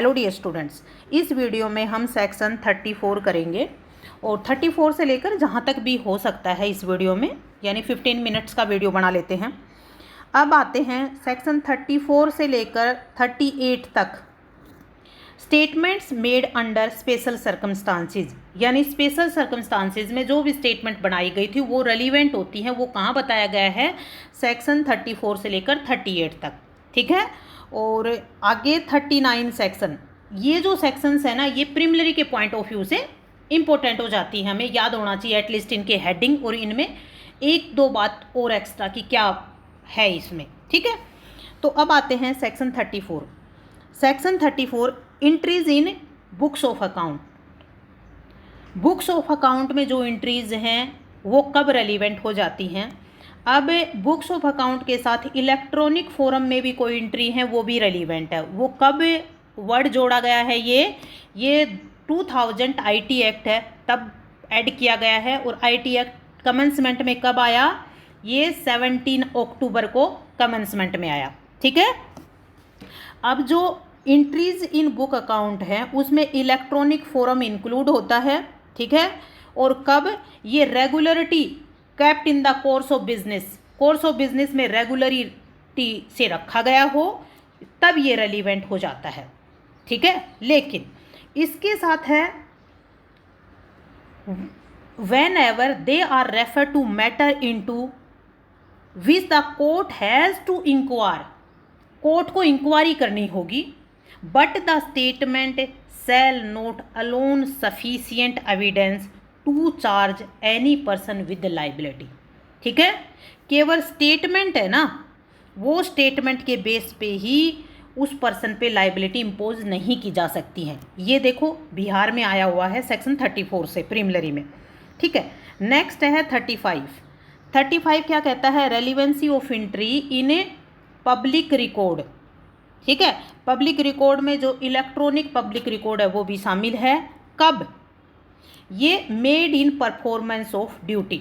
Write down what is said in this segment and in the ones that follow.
Hello dear students, इस video में हम सेक्शन 34 करेंगे और 34 से लेकर जहाँ तक भी हो सकता है इस वीडियो में, यानी 15 मिनट्स का वीडियो बना लेते हैं। अब आते हैं सेक्शन 34 से लेकर 38 तक। Statements made under special circumstances, यानी स्पेशल सर्कमस्टांसिस में जो भी स्टेटमेंट बनाई गई थी वो रेलिवेंट होती हैं। वो कहाँ बताया गया है? सेक्शन 34 से लेकर 38 तक, ठीक है। और आगे 39 सेक्शन, ये जो सेक्शंस है ना, ये प्रिमिलरी के पॉइंट ऑफ व्यू से इम्पोर्टेंट हो जाती है, हमें याद होना चाहिए एटलीस्ट इनके हेडिंग और इनमें एक दो बात और एक्स्ट्रा की क्या है इसमें, ठीक है। तो अब आते हैं section 34। Section 34 entries in books of account. Books of account में जो एंट्रीज हैं वो कब रेलिवेंट हो जाती हैं? अब बुक्स ऑफ अकाउंट के साथ इलेक्ट्रॉनिक फोरम में भी कोई एंट्री है वो भी रेलिवेंट है। वो कब वर्ड जोड़ा गया है? ये 2000 आईटी एक्ट है तब ऐड किया गया है। और आईटी एक्ट कमेंसमेंट में कब आया? ये 17 अक्टूबर को कमेंसमेंट में आया, ठीक है। अब जो एंट्रीज इन बुक अकाउंट है उसमें इलेक्ट्रॉनिक फोरम इंक्लूड होता है, ठीक है। और कब? ये regularity kept in the course of business, course of business में रेगुलरिटी से रखा गया हो तब ये रेलिवेंट हो जाता है, ठीक है। लेकिन इसके साथ है whenever they are refer to matter into which the court has to inquire, court को इंक्वायरी करनी होगी, but the statement shall not alone sufficient evidence to charge any person with liability, ठीक है। केवल statement है ना, वो statement के बेस पे ही उस पर्सन पे लाइबिलिटी इम्पोज नहीं की जा सकती है। ये देखो बिहार में आया हुआ है सेक्शन 34 से प्रीमिलरी में, ठीक है। नेक्स्ट है 35 क्या कहता है? Relevancy of entry in a public record, ठीक है। पब्लिक रिकॉर्ड में जो इलेक्ट्रॉनिक पब्लिक रिकॉर्ड है वो भी शामिल है। कब? ये made in performance of duty,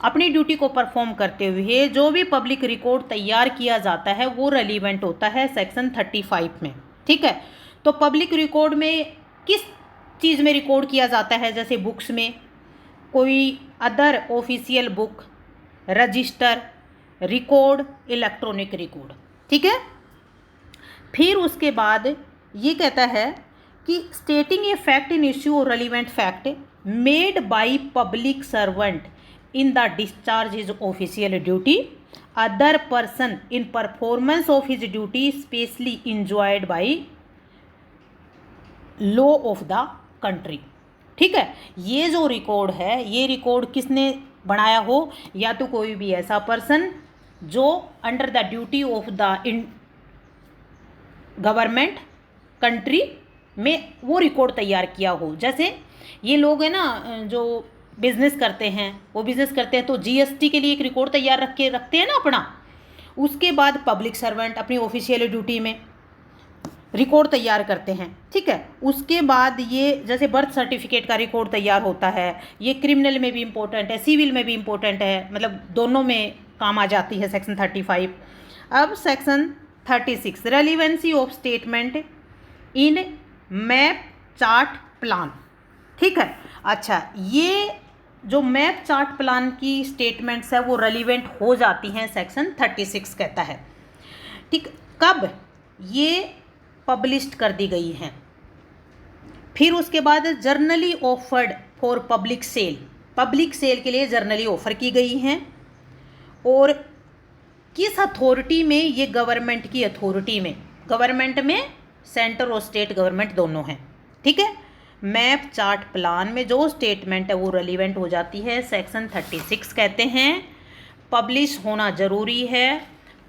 अपनी ड्यूटी को परफॉर्म करते हुए जो भी पब्लिक रिकॉर्ड तैयार किया जाता है वो रेलिवेंट होता है सेक्शन 35 में, ठीक है। तो पब्लिक रिकॉर्ड में किस चीज़ में रिकॉर्ड किया जाता है? जैसे बुक्स में कोई other official book, register, record, electronic record, ठीक है। फिर उसके बाद ये कहता है कि stating a fact in issue और relevant fact made by public servant in the discharge his official duty, other person in performance of his duty specially enjoyed by law of the country, ठीक है। ये जो record है, ये record किसने बनाया हो? या तो कोई भी ऐसा पर्सन जो under the duty of the government country में वो रिकॉर्ड तैयार किया हो। जैसे ये लोग हैं ना जो बिजनेस करते हैं, वो बिजनेस करते हैं तो जीएसटी के लिए एक रिकॉर्ड तैयार रखते हैं ना अपना। उसके बाद पब्लिक सर्वेंट अपनी ऑफिशियल ड्यूटी में रिकॉर्ड तैयार करते हैं, ठीक है। उसके बाद ये जैसे बर्थ सर्टिफिकेट का रिकॉर्ड तैयार होता है, ये क्रिमिनल में भी इम्पोर्टेंट है, सिविल में भी इम्पोर्टेंट है, मतलब दोनों में काम आ जाती है सेक्शन 35। अब section 36 relevancy of statement in map chart plan, ठीक है। अच्छा, ये जो मैप चार्ट प्लान की स्टेटमेंट्स है वो रेलिवेंट हो जाती हैं सेक्शन 36 कहता है, ठीक। कब? ये पब्लिश्ड कर दी गई हैं। फिर उसके बाद generally offered for public sale, public sale के लिए जर्नली ऑफर की गई हैं। और किस अथॉरिटी में? ये गवर्नमेंट की अथॉरिटी में, गवर्नमेंट में सेंटर और स्टेट गवर्नमेंट दोनों हैं, ठीक है। मैप चार्ट प्लान में जो स्टेटमेंट है वो रेलिवेंट हो जाती है सेक्शन 36 कहते हैं। पब्लिश होना ज़रूरी है,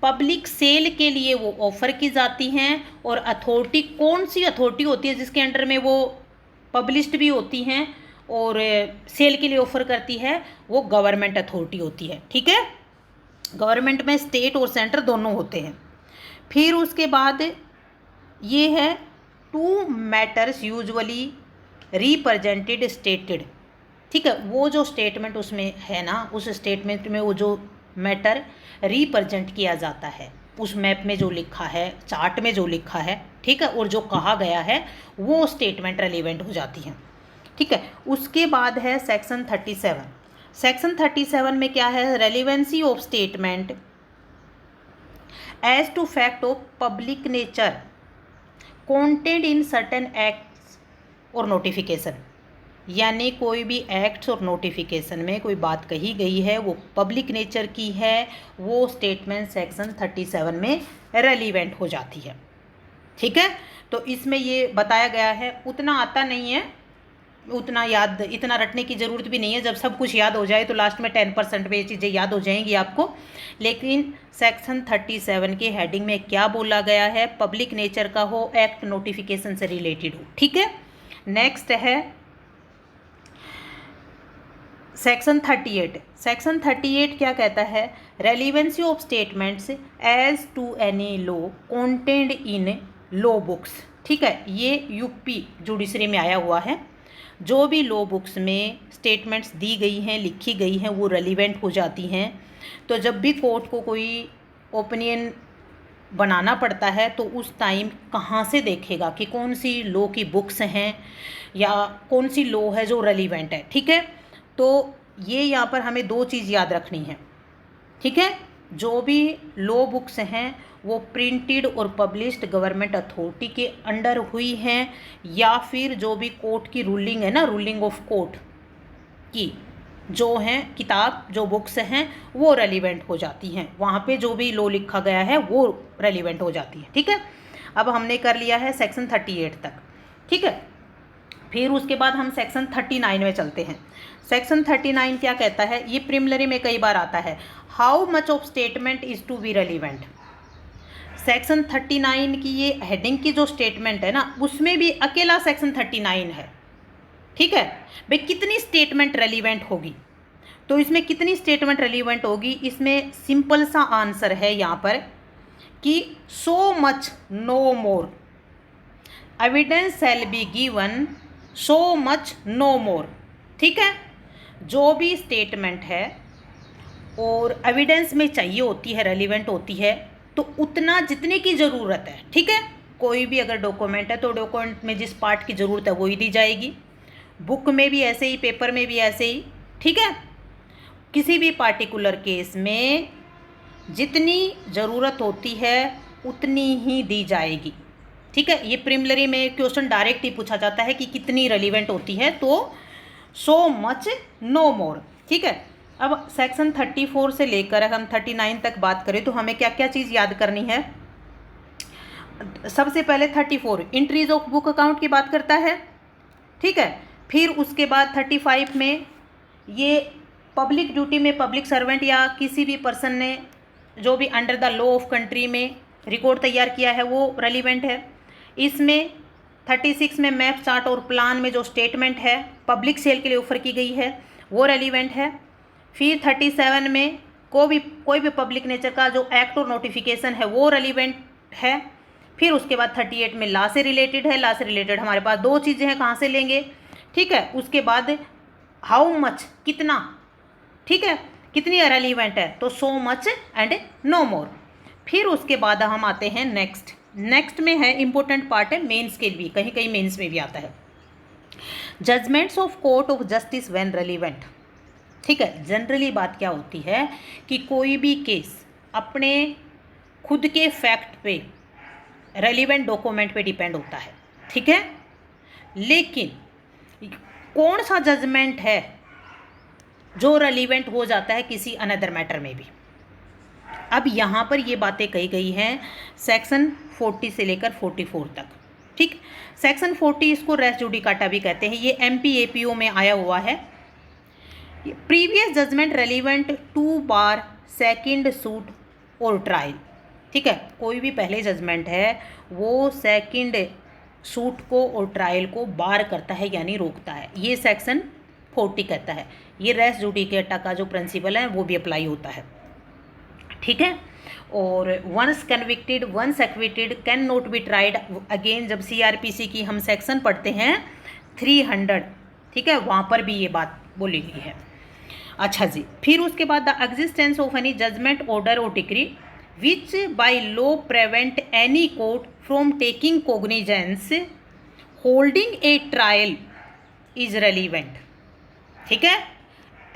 पब्लिक सेल के लिए वो ऑफ़र की जाती हैं। और अथॉरिटी कौन सी अथॉरिटी होती है जिसके अंडर में वो पब्लिश्ड भी होती हैं और सेल के लिए ऑफ़र करती है? वो गवर्नमेंट अथॉरिटी होती है, ठीक है। गवर्नमेंट में स्टेट और सेंटर दोनों होते हैं। फिर उसके बाद ये है two matters usually represented stated, ठीक है। वो जो स्टेटमेंट उसमें है ना, उस स्टेटमेंट में वो जो मैटर रिप्रेजेंट किया जाता है उस मैप में जो लिखा है, चार्ट में जो लिखा है, ठीक है, और जो कहा गया है वो स्टेटमेंट रेलिवेंट हो जाती है, ठीक है। उसके बाद है सेक्शन 37। सेक्शन 37 में क्या है, relevancy of statement as to fact of public nature content in certain acts और नोटिफिकेशन, यानी कोई भी एक्ट्स और नोटिफिकेशन में कोई बात कही गई है वो पब्लिक नेचर की है, वो स्टेटमेंट सेक्शन 37 में रेलिवेंट हो जाती है, ठीक है। तो इसमें ये बताया गया है, उतना आता नहीं है, उतना याद, इतना रटने की ज़रूरत भी नहीं है। जब सब कुछ याद हो जाए तो लास्ट में 10% में ये चीज़ें याद हो जाएंगी आपको। लेकिन सेक्शन 37 के हेडिंग में क्या बोला गया है, पब्लिक नेचर का हो, एक्ट नोटिफिकेशन से रिलेटेड हो, ठीक है। नेक्स्ट है सेक्शन 38। सेक्शन 38 क्या कहता है, relevancy of statements as to any law content in law books, ठीक है। ये यूपी जुडिशरी में आया हुआ है। जो भी लॉ बुक्स में स्टेटमेंट्स दी गई हैं, लिखी गई हैं, वो रेलिवेंट हो जाती हैं। तो जब भी कोर्ट को कोई ओपिनियन बनाना पड़ता है तो उस टाइम कहाँ से देखेगा कि कौन सी लॉ की बुक्स हैं या कौन सी लॉ है जो रेलिवेंट है, ठीक है। तो ये यहाँ पर हमें दो चीज़ याद रखनी है, ठीक है। जो भी लॉ बुक्स हैं वो प्रिंटेड और पब्लिश्ड गवर्नमेंट अथॉरिटी के अंडर हुई हैं, या फिर जो भी कोर्ट की रूलिंग है ना, रूलिंग ऑफ कोर्ट की जो हैं किताब, जो बुक्स हैं वो रेलिवेंट हो जाती हैं। वहाँ पे जो भी लॉ लिखा गया है वो रेलिवेंट हो जाती है, ठीक है। अब हमने कर लिया है सेक्शन 38 तक, ठीक है। फिर उसके बाद हम सेक्शन 39 में चलते हैं। सेक्शन 39 क्या कहता है, ये प्रिलिमिनरी में कई बार आता है, how much of statement is to be relevant. Section 39 की ये हेडिंग की जो स्टेटमेंट है ना, उसमें भी अकेला सेक्शन 39 है, ठीक है। भाई कितनी स्टेटमेंट रेलिवेंट होगी, तो इसमें कितनी स्टेटमेंट रेलिवेंट होगी, इसमें सिंपल सा आंसर है यहाँ पर कि so much no more, evidence shall be given so much no more, ठीक है। जो भी स्टेटमेंट है और एविडेंस में चाहिए होती है, रेलिवेंट होती है, तो उतना जितने की ज़रूरत है, ठीक है। कोई भी अगर डॉक्यूमेंट है तो डॉक्यूमेंट में जिस पार्ट की ज़रूरत है वो ही दी जाएगी, बुक में भी ऐसे ही, पेपर में भी ऐसे ही, ठीक है। किसी भी पार्टिकुलर केस में जितनी ज़रूरत होती है उतनी ही दी जाएगी, ठीक है। ये प्रिलिमिनरी में क्वेश्चन डायरेक्ट ही पूछा जाता है कि कितनी रेलिवेंट होती है, तो सो मच नो मोर, ठीक है। अब सेक्शन 34 से लेकर हम 39 तक बात करें तो हमें क्या क्या चीज़ याद करनी है। सबसे पहले 34 एंट्रीज ऑफ बुक अकाउंट की बात करता है, ठीक है। फिर उसके बाद 35 में ये पब्लिक ड्यूटी में पब्लिक सर्वेंट या किसी भी पर्सन ने जो भी under the law of country में रिकॉर्ड तैयार किया है वो रेलिवेंट है। इसमें 36 में मैप, चार्ट और प्लान में जो स्टेटमेंट है पब्लिक सेल के लिए ऑफर की गई है वो रेलिवेंट है। फिर 37 में कोई भी पब्लिक नेचर का जो एक्ट और नोटिफिकेशन है वो रेलिवेंट है। फिर उसके बाद 38 में लॉ से रिलेटेड है। लॉ से रिलेटेड हमारे पास दो चीज़ें हैं, कहाँ से लेंगे, ठीक है। उसके बाद हाउ मच, कितना, ठीक है, कितनी रेलिवेंट है, तो सो मच एंड नो मोर। फिर उसके बाद हम आते हैं नेक्स्ट में है इंपॉर्टेंट पार्ट है मेंस के भी, कहीं कहीं मेंस में भी आता है, judgements of court of justice when relevant, ठीक है। जनरली बात क्या होती है कि कोई भी केस अपने खुद के फैक्ट पे, रेलिवेंट डॉक्यूमेंट पे डिपेंड होता है, ठीक है। लेकिन कौन सा जजमेंट है जो रेलिवेंट हो जाता है किसी अनदर मैटर में भी। अब यहाँ पर ये बातें कही गई हैं सेक्शन 40 से लेकर 44 तक, ठीक। सेक्शन 40 इसको रेस जुडिकाटा भी कहते हैं, ये MPAPO में आया हुआ है। Previous judgment relevant to bar second suit और ट्रायल, ठीक है। कोई भी पहले जजमेंट है वो सेकंड सूट को और ट्रायल को बार करता है यानी रोकता है, ये सेक्शन 40 कहता है। ये रेस जुडिकेटा का जो प्रिंसिपल है वो भी अप्लाई होता है, ठीक है। और once convicted once acquitted can not be tried again, जब CRPC की हम सेक्शन पढ़ते हैं 300, ठीक है, वहाँ पर भी ये बात बोली गई है। अच्छा जी, फिर उसके बाद the existence of any judgment, order और decree which by law prevent any court from taking cognizance holding a trial is relevant. ठीक है,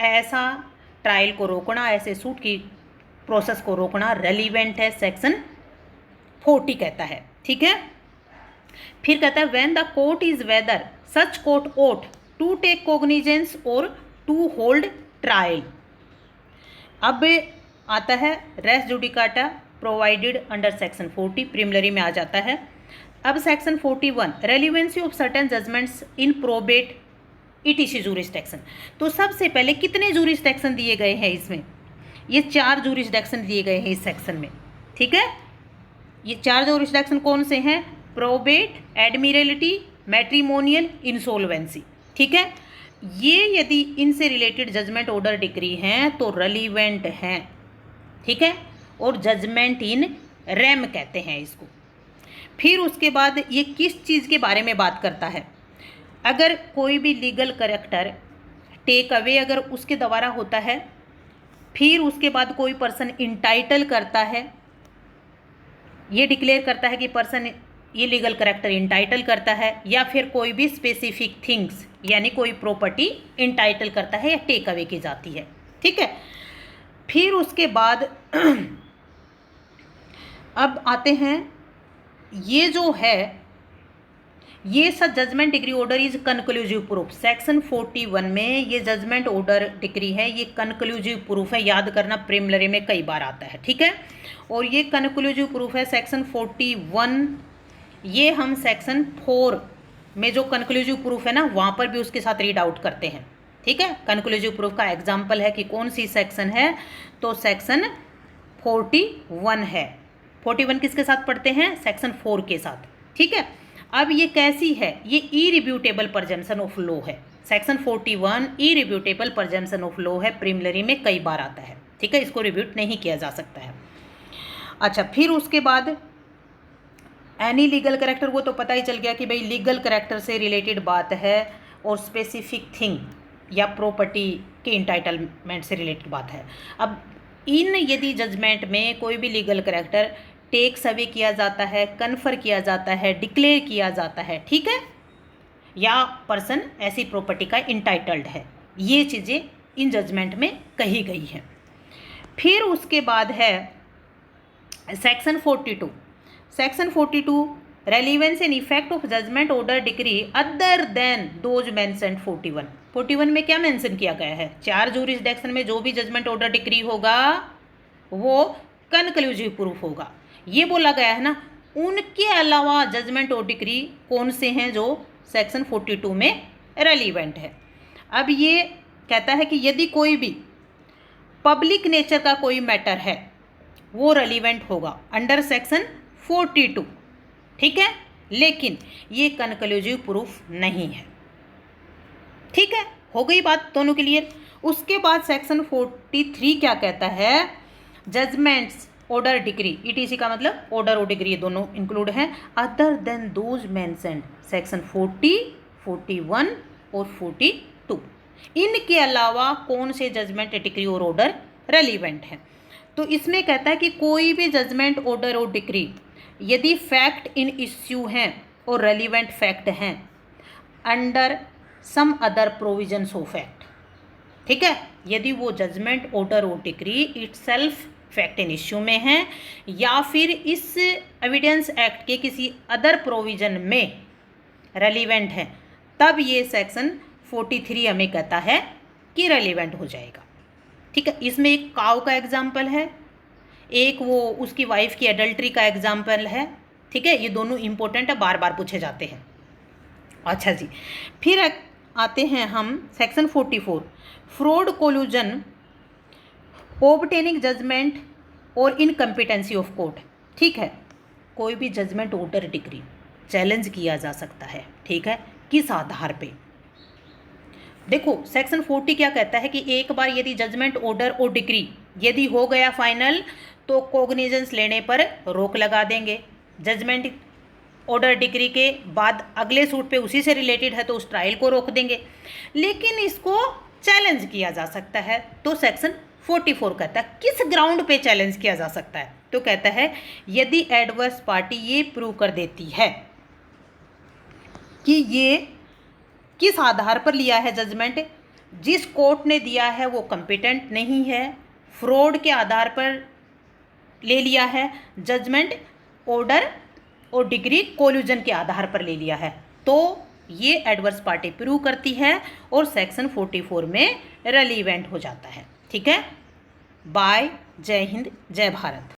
ऐसा ट्रायल को रोकना, ऐसे सूट की प्रोसेस को रोकना रेलिवेंट है, सेक्शन 40 कहता है। ठीक है, फिर कहता है when the court is whether such court ought to take cognizance और टू होल्ड ट्रायल। अब आता है res judicata provided under section 40, preliminary में आ जाता है। अब section 41 relevancy of certain judgments in probate etc jurisdiction. तो सबसे पहले कितने जूरिसडिक्शन दिए गए हैं इसमें? ये 4 जूरिसडिक्शन दिए गए हैं इस सेक्शन में। ठीक है, ये 4 जूरिसडिक्शन कौन से हैं? Probate, admiralty, matrimonial, insolvency. ठीक है, ये यदि इनसे रिलेटेड जजमेंट ऑर्डर डिक्री हैं तो रेलिवेंट हैं। ठीक है, और जजमेंट इन रेम कहते हैं इसको। फिर उसके बाद ये किस चीज़ के बारे में बात करता है? अगर कोई भी लीगल करेक्टर टेक अवे अगर उसके द्वारा होता है, फिर उसके बाद कोई पर्सन इंटाइटल करता है, ये डिक्लेयर करता है कि पर्सन ये लीगल करेक्टर इंटाइटल करता है, या फिर कोई भी स्पेसिफिक थिंग्स यानी कोई प्रॉपर्टी इंटाइटल करता है या टेक अवे की जाती है। ठीक है, फिर उसके बाद अब आते हैं, ये जो है ये सब judgment decree order is conclusive proof. Section 41 में ये जजमेंट ऑर्डर डिग्री है, ये कंक्लूसिव प्रूफ है। याद करना, प्रीलिमिनरी में कई बार आता है। ठीक है, और ये कंक्लूसिव प्रूफ है सेक्शन 41। ये हम सेक्शन 4 में जो कंक्लूसिव प्रूफ है ना, वहाँ पर भी उसके साथ रीड आउट करते हैं। ठीक है, कंक्लूसिव प्रूफ का एग्जाम्पल है कि कौन सी सेक्शन है, तो सेक्शन 41 है। 41 किसके साथ पढ़ते हैं? सेक्शन 4 के साथ। ठीक है, अब ये कैसी है? ये इरिब्यूटेबल प्रेजम्पशन ऑफ लॉ है। सेक्शन 41 इरिब्यूटेबल प्रेजम्पशन ऑफ लॉ है, प्रीलिमिनरी में कई बार आता है। ठीक है, इसको रिब्यूट नहीं किया जा सकता है। अच्छा, फिर उसके बाद एनी लीगल करेक्टर, वो तो पता ही चल गया कि भाई लीगल करेक्टर से रिलेटेड बात है और स्पेसिफिक थिंग या प्रॉपर्टी के इंटाइटलमेंट से रिलेटेड बात है। अब इन यदि जजमेंट में कोई भी लीगल करेक्टर टेक्स अवे किया जाता है, कन्फर किया जाता है, डिक्लेयर किया जाता है, ठीक है, या पर्सन ऐसी प्रॉपर्टी का इंटाइटल्ड है, ये चीज़ें इन जजमेंट में कही गई हैं। फिर उसके बाद है section 42। Section 42 relevance and effect of judgment order decree other than those mentioned 41। 41 में क्या मेंशन किया गया है? 4 जूरिसडिक्शन में जो भी जजमेंट ऑर्डर डिक्री होगा वो कंक्लूसिव प्रूफ होगा, ये बोला गया है ना। उनके अलावा जजमेंट और डिक्री कौन से हैं जो सेक्शन 42 में रेलिवेंट है? अब ये कहता है कि यदि कोई भी पब्लिक नेचर का कोई मैटर है वो रेलिवेंट होगा अंडर सेक्शन 42। ठीक है, लेकिन ये कंक्लूसिव प्रूफ नहीं है। ठीक है, हो गई बात दोनों क्लियर। उसके बाद सेक्शन 43 क्या कहता है? जजमेंट्स ऑर्डर डिक्री, ईटीसी का मतलब ऑर्डर और डिग्री, ये दोनों इंक्लूड हैं, other than those mentioned section 40, 41 और 42। इनके अलावा कौन से जजमेंट, डिक्री और ऑर्डर रेलिवेंट हैं? तो इसमें कहता है कि कोई भी जजमेंट, ऑर्डर और डिक्री यदि फैक्ट इन इश्यू हैं और रेलिवेंट फैक्ट हैं under some other provisions of fact. ठीक है, यदि वो जजमेंट, ऑर्डर और decree itself fact in issue में हैं या फिर इस एविडेंस एक्ट के किसी अदर प्रोविजन में रेलिवेंट है, तब ये सेक्शन 43 हमें कहता है कि रेलिवेंट हो जाएगा। ठीक है, इसमें एक काव का एग्जाम्पल है, एक वो उसकी वाइफ की एडल्ट्री का एग्जाम्पल है। ठीक है, ये दोनों इंपॉर्टेंट है, बार बार पूछे जाते हैं। अच्छा जी, फिर आते हैं हम सेक्शन 44 फ्रॉड कोलूजन ऑब्टेनिंग जजमेंट और इनकम्पिटेंसी ऑफ कोर्ट। ठीक है, कोई भी जजमेंट, ऑर्डर, डिक्री चैलेंज किया जा सकता है। ठीक है, किस आधार पे? देखो सेक्शन 40 क्या कहता है कि एक बार यदि जजमेंट, ऑर्डर और डिक्री यदि हो गया फाइनल तो कोग्निजेंस लेने पर रोक लगा देंगे। जजमेंट, ऑर्डर, डिक्री के बाद अगले सूट पे उसी से रिलेटेड है तो उस ट्रायल को रोक देंगे। लेकिन इसको चैलेंज किया जा सकता है तो सेक्शन 44 कहता है किस ग्राउंड पे चैलेंज किया जा सकता है, तो कहता है यदि एडवर्स पार्टी ये प्रूव कर देती है कि ये किस आधार पर लिया है जजमेंट, जिस कोर्ट ने दिया है वो कॉम्पिटेंट नहीं है, फ्रॉड के आधार पर ले लिया है जजमेंट, ऑर्डर और डिग्री कोल्यूजन के आधार पर ले लिया है, तो ये एडवर्स पार्टी प्रूव करती है और सेक्शन 44 में रेलीवेंट हो जाता है। ठीक है, बाय, जय हिंद, जय भारत।